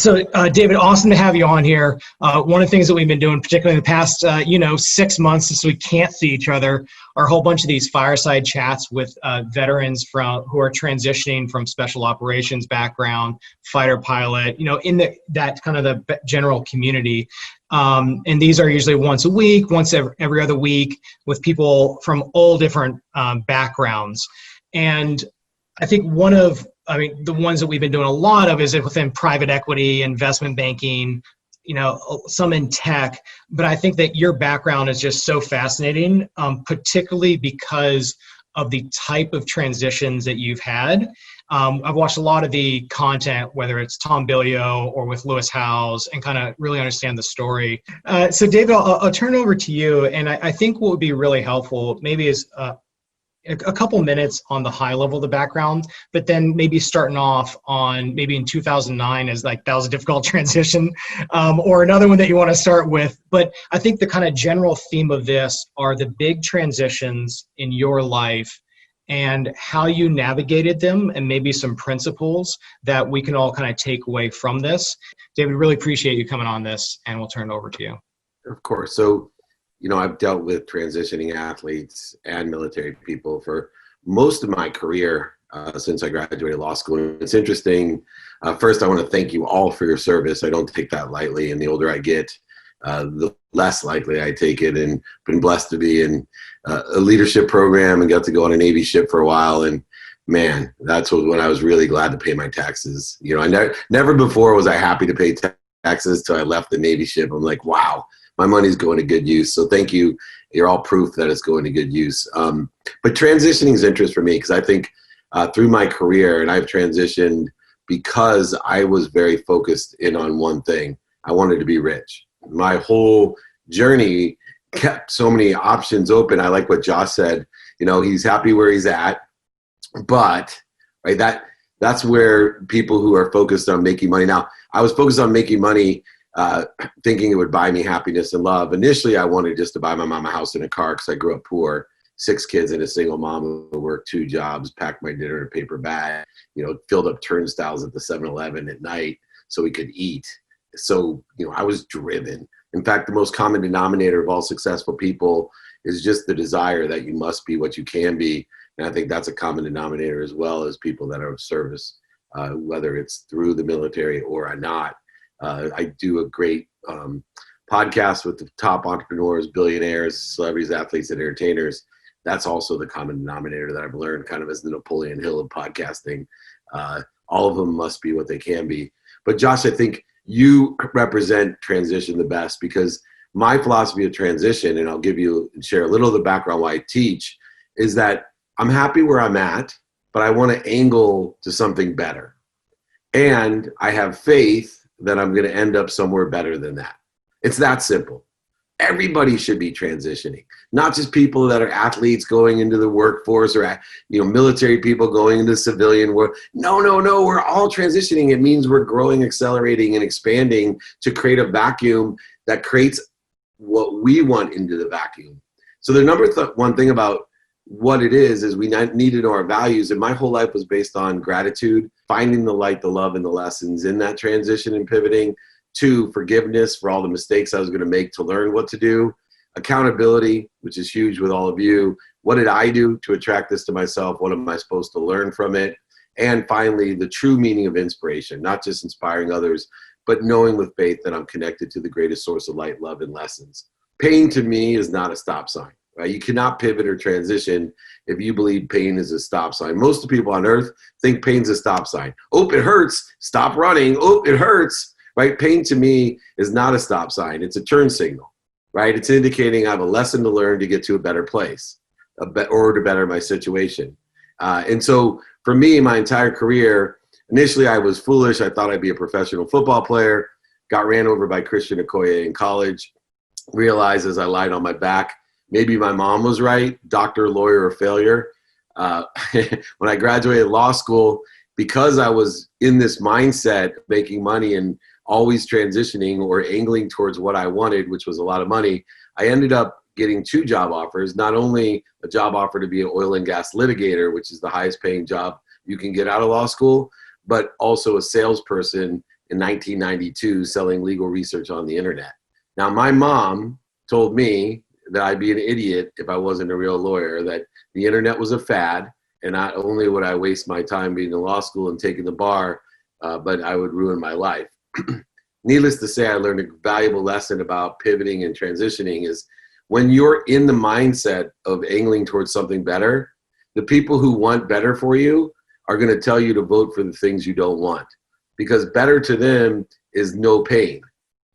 David, awesome to have you on here. One of the things that we've been doing, particularly in the past, 6 months since we can't see each other, are a whole bunch of these fireside chats with veterans who are transitioning from special operations background, fighter pilot, that kind of the general community. And these are usually once a week, once every other week, with people from all different backgrounds. And I think the ones that we've been doing a lot of is within private equity, investment banking, some in tech. But I think that your background is just so fascinating, particularly because of the type of transitions that you've had. I've watched a lot of the content, whether it's Tom Billio or with Lewis Howes, and kind of really understand the story. So David, I'll turn it over to you. And I think what would be really helpful maybe is a couple minutes on the high level of the background, but then maybe starting off on maybe in 2009 as that was a difficult transition, or another one that you want to start with. But I think the kind of general theme of this are the big transitions in your life and how you navigated them, and maybe some principles that we can all kind of take away from this. David, really appreciate you coming on this, and we'll turn it over to you. Of course. So, I've dealt with transitioning athletes and military people for most of my career since I graduated law school. And it's interesting. First, I want to thank you all for your service. I don't take that lightly. And the older I get, the less likely I take it. And been blessed to be in a leadership program and got to go on a Navy ship for a while. And man, that's when I was really glad to pay my taxes. I never before was I happy to pay taxes till I left the Navy ship. I'm like, wow. My money's going to good use. So thank you. You're all proof that it's going to good use. But transitioning is interest for me because I think through my career, and I've transitioned because I was very focused in on one thing. I wanted to be rich. My whole journey kept so many options open. I like what Josh said. He's happy where he's at, but right, that's where people who are focused on making money. Now, I was focused on making money thinking it would buy me happiness and love. Initially, I wanted just to buy my mom a house and a car because I grew up poor, 6 kids and a single mom who worked 2 jobs, packed my dinner in a paper bag, filled up turnstiles at the 7-Eleven at night so we could eat. So, I was driven. In fact, the most common denominator of all successful people is just the desire that you must be what you can be. And I think that's a common denominator as well as people that are of service, whether it's through the military or not. I do a great podcast with the top entrepreneurs, billionaires, celebrities, athletes, and entertainers. That's also the common denominator that I've learned kind of as the Napoleon Hill of podcasting. All of them must be what they can be. But Josh, I think you represent transition the best because my philosophy of transition, and I'll share a little of the background why I teach, is that I'm happy where I'm at, but I want to angle to something better. And I have faith that I'm going to end up somewhere better than that. It's that simple. Everybody should be transitioning, not just people that are athletes going into the workforce or military people going into civilian work. No. We're all transitioning. It means we're growing, accelerating, and expanding to create a vacuum that creates what we want into the vacuum. So the number one thing about what it is we need to know our values. And my whole life was based on gratitude, finding the light, the love, and the lessons in that transition and pivoting. 2, forgiveness for all the mistakes I was going to make to learn what to do. Accountability, which is huge with all of you. What did I do to attract this to myself? What am I supposed to learn from it? And finally, the true meaning of inspiration, not just inspiring others, but knowing with faith that I'm connected to the greatest source of light, love, and lessons. Pain to me is not a stop sign. Right? You cannot pivot or transition if you believe pain is a stop sign. Most of the people on earth think pain's a stop sign. Oh, it hurts. Stop running. Oh, it hurts. Right? Pain to me is not a stop sign. It's a turn signal. Right? It's indicating I have a lesson to learn to get to a better place or to better my situation. And so for me, my entire career, initially I was foolish. I thought I'd be a professional football player. Got ran over by Christian Okoye in college. Realized as I lied on my back, maybe my mom was right, doctor, lawyer, or failure. When I graduated law school, because I was in this mindset, making money and always transitioning or angling towards what I wanted, which was a lot of money, I ended up getting 2 job offers, not only a job offer to be an oil and gas litigator, which is the highest paying job you can get out of law school, but also a salesperson in 1992 selling legal research on the internet. Now, my mom told me that I'd be an idiot if I wasn't a real lawyer, that the internet was a fad, and not only would I waste my time being in law school and taking the bar, but I would ruin my life. Needless to say, I learned a valuable lesson about pivoting and transitioning is when you're in the mindset of angling towards something better, the people who want better for you are going to tell you to vote for the things you don't want, because better to them is no pain,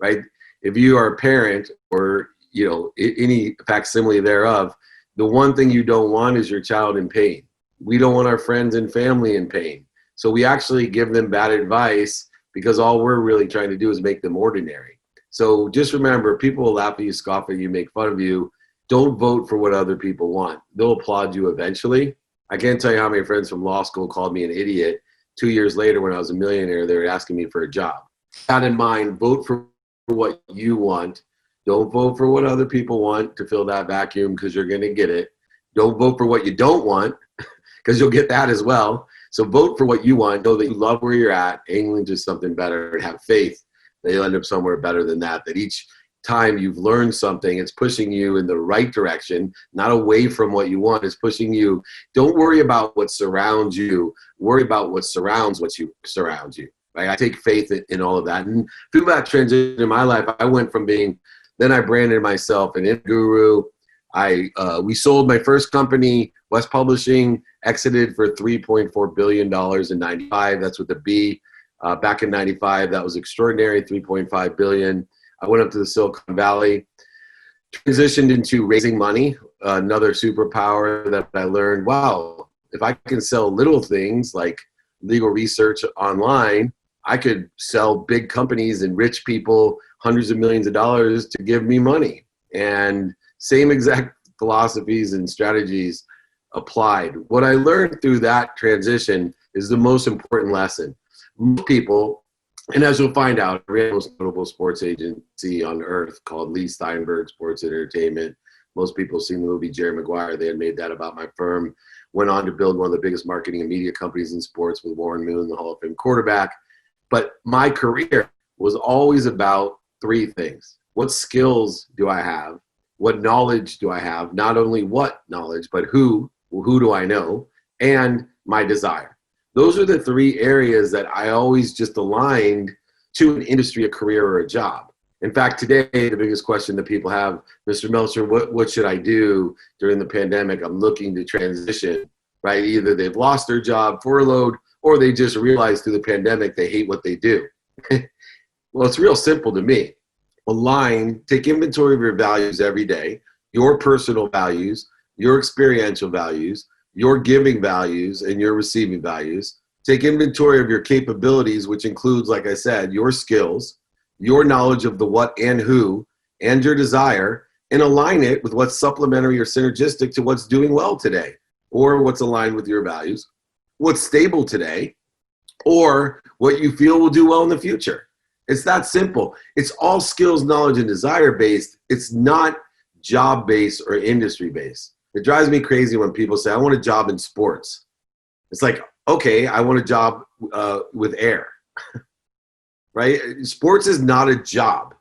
right? If you are a parent or, you know, any facsimile thereof, the one thing you don't want is your child in pain. We don't want our friends and family in pain. So we actually give them bad advice because all we're really trying to do is make them ordinary. So just remember, people will laugh at you, scoff at you, make fun of you. Don't vote for what other people want. They'll applaud you eventually. I can't tell you how many friends from law school called me an idiot. 2 years later, when I was a millionaire, they were asking me for a job. With that in mind, vote for what you want. Don't vote for what other people want to fill that vacuum, because you're going to get it. Don't vote for what you don't want, because you'll get that as well. So vote for what you want. Know that you love where you're at, angling to something better, and have faith that you'll end up somewhere better than that. That each time you've learned something, it's pushing you in the right direction, not away from what you want. It's pushing you. Don't worry about what surrounds you. Worry about what surrounds surrounds you. Right? I take faith in all of that. And through that transition in my life, I went from being, then I branded myself an internet guru. We sold my first company, West Publishing, exited for $3.4 billion in 95. That's with a B. Back in 95, that was extraordinary, $3.5 billion. I went up to the Silicon Valley, transitioned into raising money, another superpower that I learned, wow, if I can sell little things like legal research online, I could sell big companies and rich people hundreds of millions of dollars to give me money. And same exact philosophies and strategies applied. What I learned through that transition is the most important lesson. Most people, and as you'll find out, the most notable sports agency on earth called Leigh, Steinberg Sports Entertainment. Most people have seen the movie Jerry Maguire. They had made that about my firm. Went on to build one of the biggest marketing and media companies in sports with Warren Moon, the Hall of Fame quarterback. But my career was always about three things. What skills do I have? What knowledge do I have? Not only what knowledge, but who do I know? And my desire. Those are the three areas that I always just aligned to an industry, a career, or a job. In fact, today, the biggest question that people have, Mr. Meltzer, what should I do during the pandemic? I'm looking to transition, right? Either they've lost their job, furloughed, or they just realized through the pandemic they hate what they do. Well, it's real simple to me. Align, take inventory of your values every day, your personal values, your experiential values, your giving values, and your receiving values. Take inventory of your capabilities, which includes, like I said, your skills, your knowledge of the what and who, and your desire, and align it with what's supplementary or synergistic to what's doing well today, or what's aligned with your values, what's stable today, or what you feel will do well in the future. It's that simple. It's all skills, knowledge, and desire based. It's not job based or industry based. It drives me crazy when people say, I want a job in sports. It's like, okay, I want a job with air, right? Sports is not a job,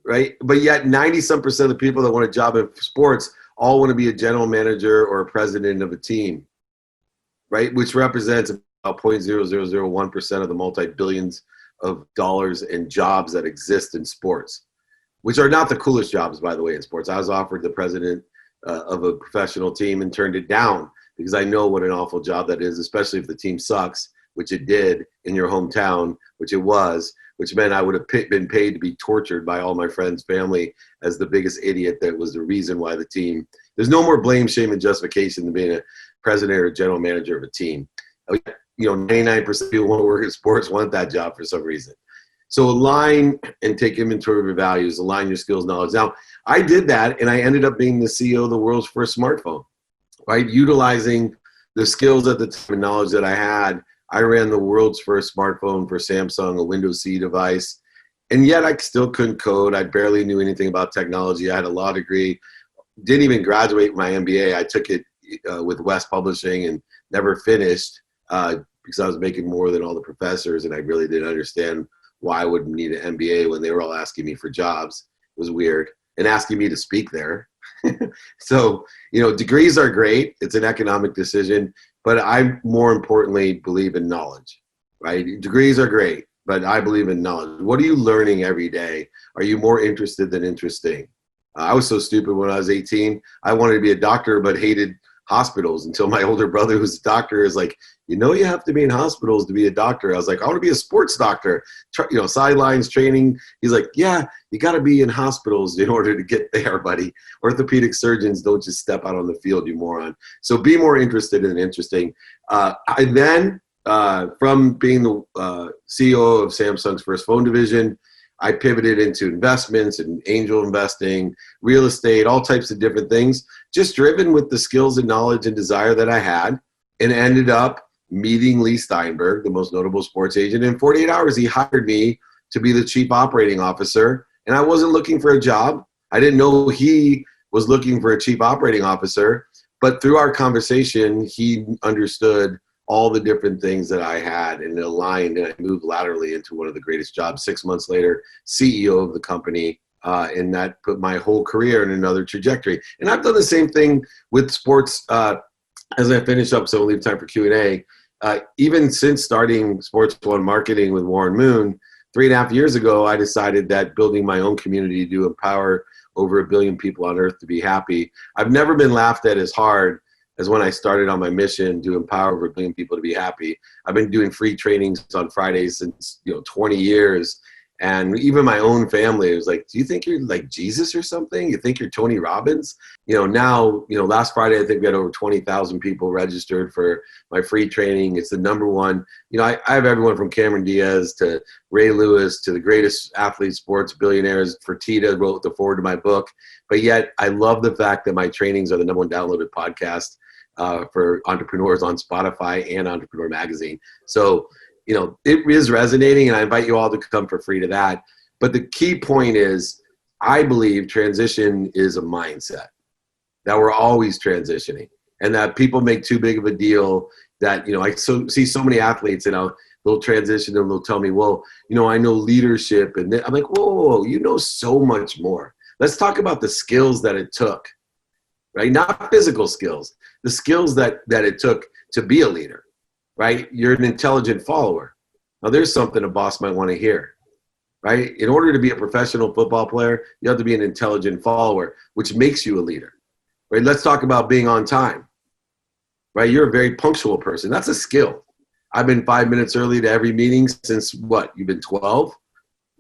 right? But yet 90-some% of the people that want a job in sports all want to be a general manager or a president of a team, right? Which represents about 0.0001% of the multi-billions of dollars in jobs that exist in sports, which are not the coolest jobs, by the way, in sports. I was offered the president of a professional team and turned it down because I know what an awful job that is, especially if the team sucks, which it did in your hometown, which it was, which meant I would have been paid to be tortured by all my friends' family as the biggest idiot that was the reason why the team. There's no more blame, shame, and justification than being a president or general manager of a team. 99% of people who want to work in sports want that job for some reason. So align and take inventory of your values, align your skills, knowledge. Now, I did that, and I ended up being the CEO of the world's first smartphone, right? Utilizing the skills at the time and knowledge that I had, I ran the world's first smartphone for Samsung, a Windows C device, and yet I still couldn't code. I barely knew anything about technology. I had a law degree, didn't even graduate my MBA. I took it with West Publishing and never finished because I was making more than all the professors, and I really didn't understand why I would need an MBA when they were all asking me for jobs. It was weird. And asking me to speak there. So, degrees are great. It's an economic decision, but I more importantly believe in knowledge, right? Degrees are great, but I believe in knowledge. What are you learning every day? Are you more interested than interesting? I was so stupid when I was 18. I wanted to be a doctor, but hated hospitals until my older brother, who's a doctor, is like, you have to be in hospitals to be a doctor. I was like, I want to be a sports doctor, sidelines training. He's like, yeah, you got to be in hospitals in order to get there, buddy. Orthopedic surgeons don't just step out on the field, you moron. So be more interested than interesting. I then, from being the CEO of Samsung's first phone division, I pivoted into investments and angel investing, real estate, all types of different things, just driven with the skills and knowledge and desire that I had, and ended up meeting Leigh Steinberg, the most notable sports agent. In 48 hours, he hired me to be the chief operating officer, and I wasn't looking for a job. I didn't know he was looking for a chief operating officer, but through our conversation, he understood all the different things that I had, and it aligned, and I moved laterally into one of the greatest jobs. 6 months later, CEO of the company, and that put my whole career in another trajectory. And I've done the same thing with sports. As I finish up, so we'll leave time for Q&A, even since starting Sports One Marketing with Warren Moon, 3.5 years ago, I decided that building my own community to empower over 1 billion people on earth to be happy. I've never been laughed at as hard as when I started on my mission to empower over 1 billion people to be happy. I've been doing free trainings on Fridays since 20 years. And even my own family was like, do you think you're like Jesus or something? You think you're Tony Robbins? Now, last Friday, I think we had over 20,000 people registered for my free training. It's the number one. I have everyone from Cameron Diaz to Ray Lewis to the greatest athletes, sports, billionaires. Fertitta wrote the foreword to my book. But yet I love the fact that my trainings are the number one downloaded podcast for entrepreneurs on Spotify and Entrepreneur Magazine. So, it is resonating, and I invite you all to come for free to that. But the key point is, I believe transition is a mindset, that we're always transitioning, and that people make too big of a deal that, I see so many athletes, they'll transition and they'll tell me, well, I know leadership. And I'm like, whoa, you know so much more. Let's talk about the skills that it took, right? Not physical skills, the skills that it took to be a leader. Right? You're an intelligent follower. Now, there's something a boss might want to hear, right? In order to be a professional football player, you have to be an intelligent follower, which makes you a leader, right? Let's talk about being on time, right? You're a very punctual person. That's a skill. I've been 5 minutes early to every meeting since what? You've been 12?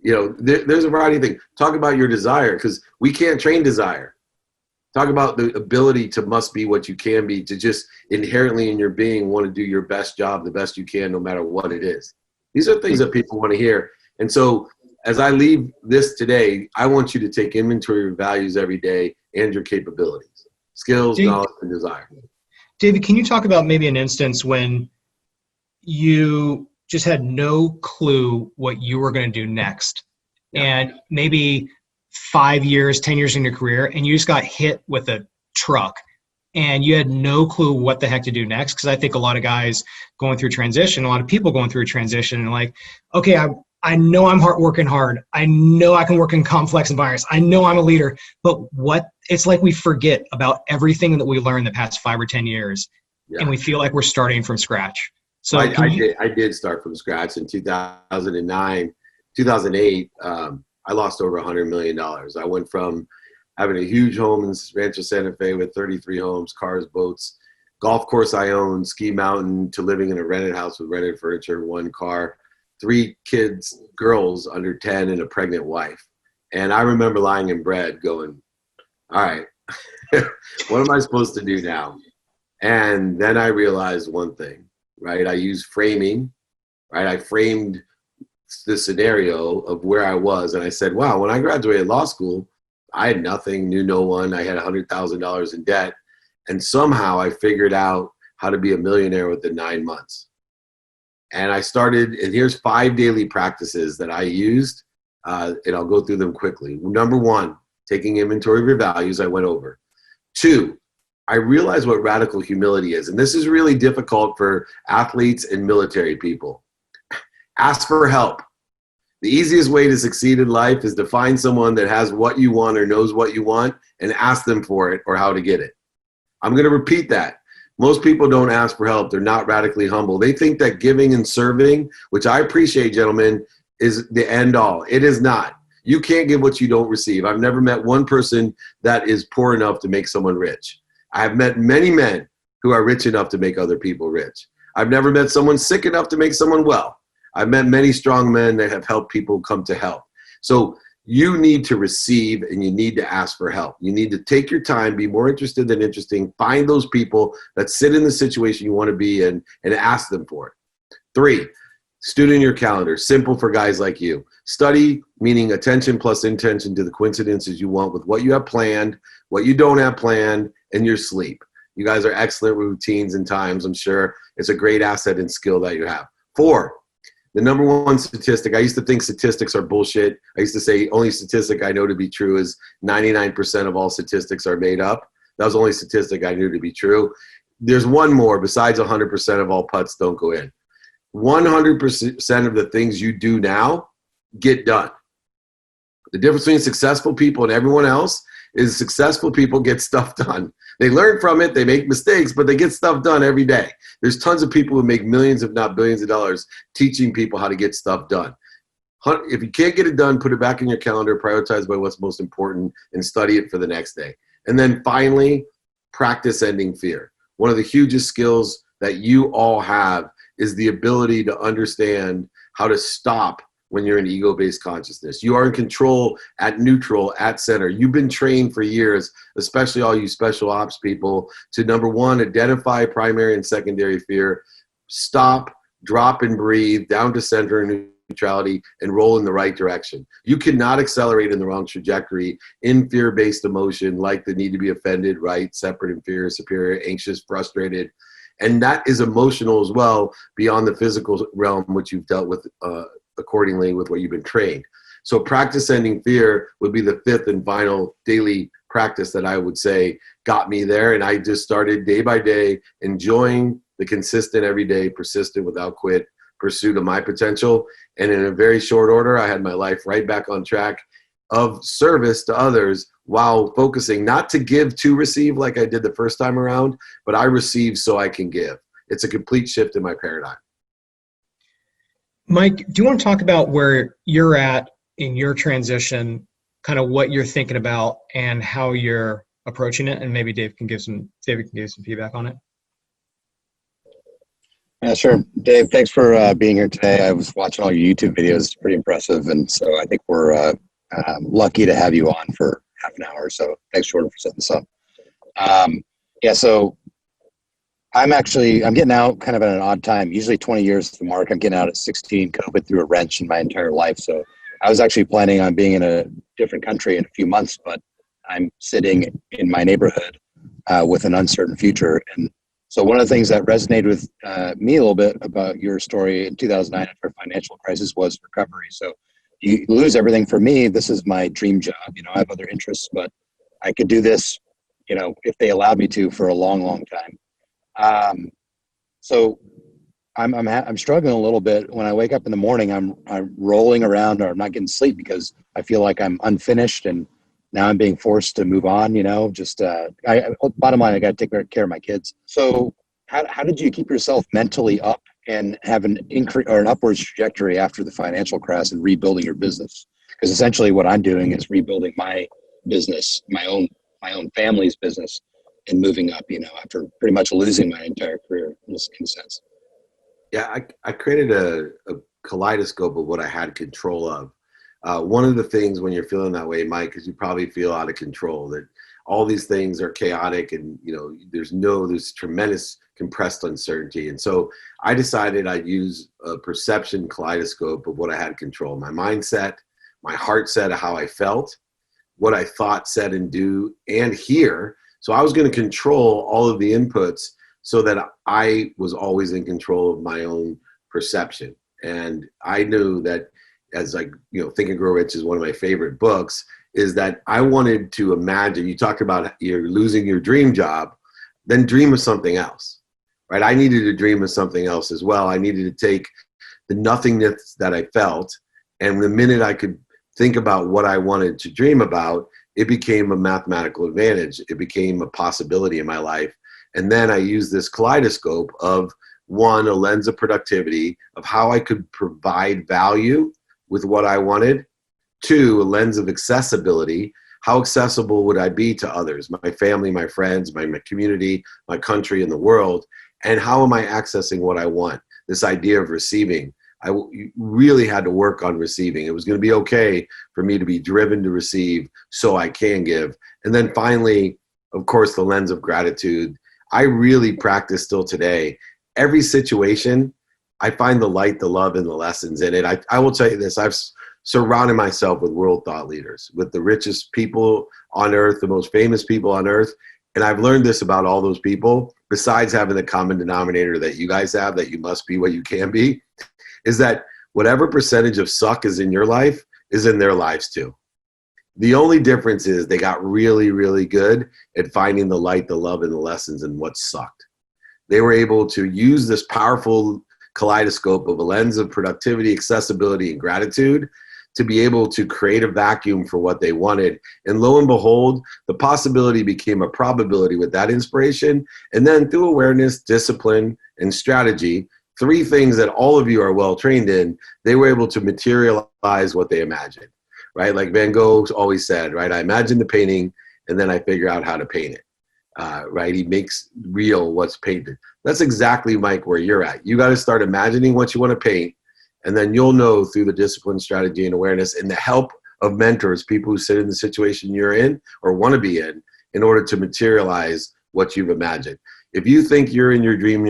There's a variety of things. Talk about your desire, because we can't train desire. Talk about the ability to must be what you can be, to just inherently in your being want to do your best job the best you can, no matter what it is. These are things that people want to hear. And so as I leave this today, I want you to take inventory of your values every day and your capabilities, skills, knowledge, and desire. David, can you talk about maybe an instance when you just had no clue what you were going to do next? Yeah. And maybe 5 years, 10 years in your career, and you just got hit with a truck and you had no clue what the heck to do next. Because I think a lot of guys going through transition, a lot of people going through a transition, and like, okay, I know I'm working hard. I know I can work in complex environments. I know I'm a leader. But it's like we forget about everything that we learned the past 5 or 10 years, and we feel like we're starting from scratch. So I did start from scratch in 2009, 2008. I lost over $100 million. I went from having a huge home in Rancho Santa Fe with 33 homes, cars, boats, golf course I owned, ski mountain, to living in a rented house with rented furniture, 1 car, 3 kids, girls under 10, and a pregnant wife. And I remember lying in bed going, all right, what am I supposed to do now? And then I realized one thing, right? I used framing, right? I framed the scenario of where I was. And I said, wow, when I graduated law school, I had nothing, knew no one. I had $100,000 in debt. And somehow I figured out how to be a millionaire within 9 months. And I started, and here's 5 daily practices that I used, and I'll go through them quickly. Number 1, taking inventory of your values, I went over. 2, I realized what radical humility is. And this is really difficult for athletes and military people. Ask for help. The easiest way to succeed in life is to find someone that has what you want or knows what you want and ask them for it or how to get it. I'm going to repeat that. Most people don't ask for help. They're not radically humble. They think that giving and serving, which I appreciate, gentlemen, is the end all. It is not. You can't give what you don't receive. I've never met one person that is poor enough to make someone rich. I have met many men who are rich enough to make other people rich. I've never met someone sick enough to make someone well. I've met many strong men that have helped people come to health. So you need to receive and you need to ask for help. You need to take your time, be more interested than interesting, find those people that sit in the situation you want to be in and ask them for it. 3, student your calendar. Simple for guys like you. Study, meaning attention plus intention to the coincidences you want with what you have planned, what you don't have planned, and your sleep. You guys are excellent with routines and times. I'm sure it's a great asset and skill that you have. 4, the number one statistic. I used to think statistics are bullshit. I used to say only statistic I know to be true is 99% of all statistics are made up. That was the only statistic I knew to be true. There's one more besides 100% of all putts don't go in. 100% of the things you do now get done. The difference between successful people and everyone else is successful people get stuff done. They learn from it, they make mistakes, but they get stuff done every day. There's tons of people who make millions, if not billions of dollars, teaching people how to get stuff done. If you can't get it done, put it back in your calendar, prioritize by what's most important, and study it for the next day. And then finally, practice ending fear. One of the hugest skills that you all have is the ability to understand how to stop when you're in ego-based consciousness. You are in control at neutral, at center. You've been trained for years, especially all you special ops people, to number one, identify primary and secondary fear, stop, drop and breathe, down to center and neutrality, and roll in the right direction. You cannot accelerate in the wrong trajectory in fear-based emotion like the need to be offended, right, separate, inferior, superior, anxious, frustrated. And that is emotional as well, beyond the physical realm, which you've dealt with accordingly with what you've been trained. So practice ending fear would be the 5th and final daily practice that I would say got me there. And I just started day by day enjoying the consistent, everyday, persistent, without quit pursuit of my potential. And in a very short order, I had my life right back on track of service to others while focusing not to give to receive like I did the first time around, but I receive so I can give. It's a complete shift in my paradigm. Mike, do you want to talk about where you're at in your transition, kind of what you're thinking about and how you're approaching it? And maybe David can give some feedback on it. Yeah, sure. Dave, thanks for being here today. I was watching all your YouTube videos. It's pretty impressive. And so I think we're lucky to have you on for half an hour. So thanks, Jordan, for setting this up. So I'm getting out kind of at an odd time. Usually 20 years is the mark. I'm getting out at 16. COVID threw a wrench in my entire life. So I was actually planning on being in a different country in a few months, but I'm sitting in my neighborhood with an uncertain future. And so one of the things that resonated with me a little bit about your story in 2009 after a financial crisis was recovery. So you lose everything. For me, this is my dream job. I have other interests, but I could do this, if they allowed me to, for a long, long time. So I'm struggling a little bit. When I wake up in the morning, I'm rolling around, or I'm not getting sleep because I feel like I'm unfinished, and now I'm being forced to move on. Bottom line, I got to take care of my kids. So how did you keep yourself mentally up and have an increase or an upwards trajectory after the financial crash and rebuilding your business? Because essentially what I'm doing is rebuilding my business, my own family's business, and moving up, after pretty much losing my entire career in this sense. Yeah, I created a kaleidoscope of what I had control of. One of the things when you're feeling that way, Mike, is you probably feel out of control, that all these things are chaotic and, there's tremendous compressed uncertainty. And so I decided I'd use a perception kaleidoscope of what I had control. My mindset, my heart set of how I felt, what I thought, said, and do, and hear. So I was going to control all of the inputs so that I was always in control of my own perception. And I knew that, as Think and Grow Rich is one of my favorite books, is that I wanted to imagine, you talked about you're losing your dream job. then dream of something else, right? I needed to dream of something else as well. I needed to take the nothingness that I felt, and the minute I could think about what I wanted to dream about, it became a mathematical advantage. It became a possibility in my life. And then I used this kaleidoscope of, one, a lens of productivity, of how I could provide value with what I wanted. Two, a lens of accessibility. How accessible would I be to others, my family, my friends, my community, my country, and the world? And how am I accessing what I want? This idea of receiving. I really had to work on receiving. It was going to be okay for me to be driven to receive so I can give. And then finally, of course, the lens of gratitude. I really practice still today. Every situation, I find the light, the love, and the lessons in it. I will tell you this, I've surrounded myself with world thought leaders, with the richest people on earth, the most famous people on earth. And I've learned this about all those people, besides having the common denominator that you guys have, that you must be what you can be, is that whatever percentage of suck is in your life is in their lives too. The only difference is they got really, really good at finding the light, the love, and the lessons in what sucked. They were able to use this powerful kaleidoscope of a lens of productivity, accessibility, and gratitude to be able to create a vacuum for what they wanted. And lo and behold, the possibility became a probability with that inspiration. And then through awareness, discipline, and strategy, three things that all of you are well trained in, they were able to materialize what they imagined, right? Like Van Gogh always said, right? I imagine the painting and then I figure out how to paint it, right? He makes real what's painted. That's exactly, Mike, where you're at. You got to start imagining what you want to paint, and then you'll know through the discipline, strategy, and awareness, and the help of mentors, people who sit in the situation you're in or want to be in order to materialize what you've imagined. If you think you're in your dream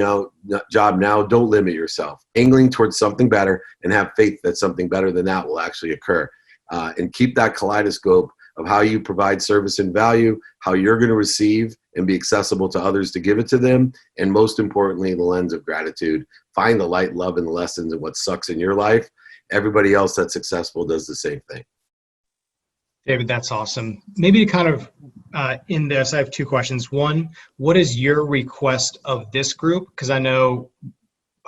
job now, don't limit yourself. Angling towards something better and have faith that something better than that will actually occur. And keep that kaleidoscope of how you provide service and value, how you're going to receive and be accessible to others to give it to them, and most importantly, the lens of gratitude. Find the light, love, and the lessons of what sucks in your life. Everybody else that's successful does the same thing. David, that's awesome. Maybe to kind of end this, I have two questions. One, what is your request of this group? Because I don't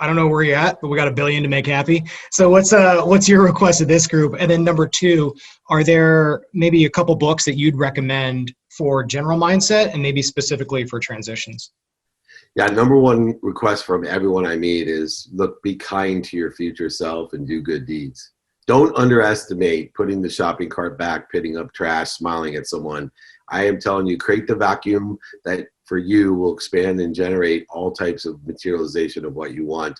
know where you're at, but we got $1 billion to make happy. So what's your request of this group? And then number two, are there maybe a couple books that you'd recommend for general mindset and maybe specifically for transitions? Yeah, number one request from everyone I meet is, look, be kind to your future self and do good deeds. Don't underestimate putting the shopping cart back, picking up trash, smiling at someone. I am telling you, create the vacuum that for you will expand and generate all types of materialization of what you want.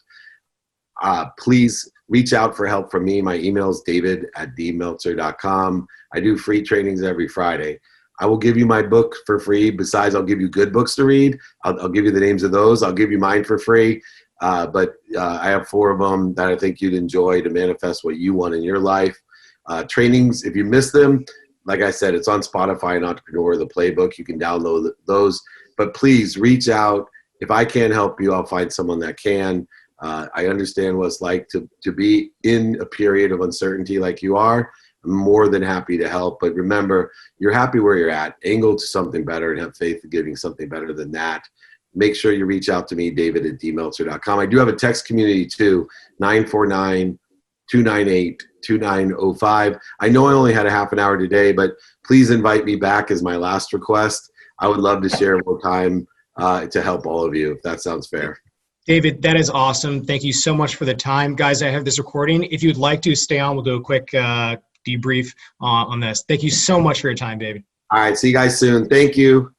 Please reach out for help from me. My email is david@dmeltzer.com. I do free trainings every Friday. I will give you my book for free. Besides, I'll give you good books to read. I'll give you the names of those. I'll give you mine for free. But I have 4 of them that I think you'd enjoy to manifest what you want in your life. Trainings, if you miss them, like I said, it's on Spotify and Entrepreneur, the playbook. You can download those. But please reach out. If I can't help you, I'll find someone that can. I understand what it's like to be in a period of uncertainty like you are. I'm more than happy to help. But remember, you're happy where you're at. Angle to something better and have faith in giving something better than that. Make sure you reach out to me, david@dmeltzer.com. I do have a text community too, 949-298-2905. I know I only had a half an hour today, but please invite me back as my last request. I would love to share more time to help all of you, if that sounds fair. David, that is awesome. Thank you so much for the time. Guys, I have this recording. If you'd like to stay on, we'll do a quick debrief on this. Thank you so much for your time, David. All right, see you guys soon. Thank you.